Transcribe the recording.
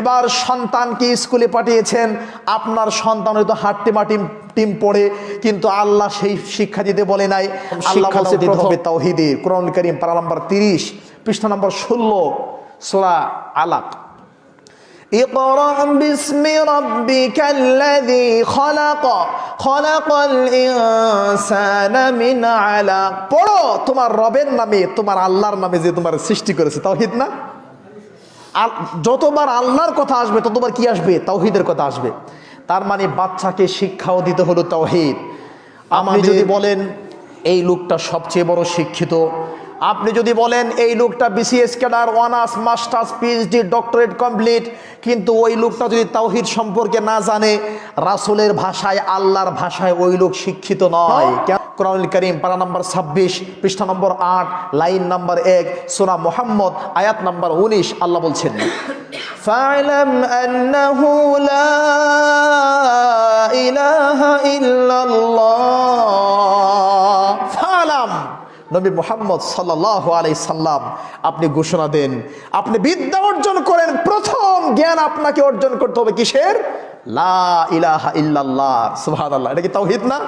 এবার সন্তানকে স্কুলে পাঠিয়েছেন, আপনার সন্তান হয়তো হাট্টিমা টিম পড়ে, কিন্তু আল্লাহ সেই শিক্ষা দিতে বলে নাই। আল্লাহ বলছে প্রথমে তাওহীদে। কোরআন কারীম পারা নম্বর 30 পৃষ্ঠা নম্বর 16 সূরা আলাক। ইকরা বিসমি রাব্বিকাল্লাযী খালাক খালাকাল ইনসানা মিন আলাক। পড়ো তোমার রবের নামে, তোমার আল্লাহর নামে যে তোমার সৃষ্টি করেছে। তাওহীদ না? যতবার আল্লাহর কথা আসবে ততবার কি আসবে? তাওহীদের কথা আসবে। তার মানে বাচ্চাকে শিক্ষাও দিতে হলো তাওহীদ। আপনি যদি বলেন এই লোকটা সবচেয়ে বড় শিক্ষিত, আপনি যদি বলেন এই লোকটা BCS cadre, honours masters PhD doctorate complete, কিন্তু ওই লোকটা যদি তাওহীদ সম্পর্কে না জানে, রাসূলের ভাষায় আল্লাহর ভাষায় ওই লোক শিক্ষিত নয়। কোরআনুল কারীম পারা নম্বর 26 পৃষ্ঠা নম্বর 8 লাইন নম্বর 1 সূরা মুহাম্মদ আয়াত নম্বর 19 আল্লাহ বলছেন, ফা'লাম আন্নাহু লা ইলাহা ইল্লাল্লাহ। ফা'লাম, নবী মুহাম্মদ সাল্লাল্লাহু আলাইহি সাল্লাম আপনি ঘোষণা দেন, আপনি বিদ্যা অর্জন করেন, প্রথম জ্ঞান আপনাকে অর্জন করতে হবে কিসের? লা ইলাহা ইল্লাল্লাহ। সুবহানাল্লাহ। এটা কি তাওহীদ না?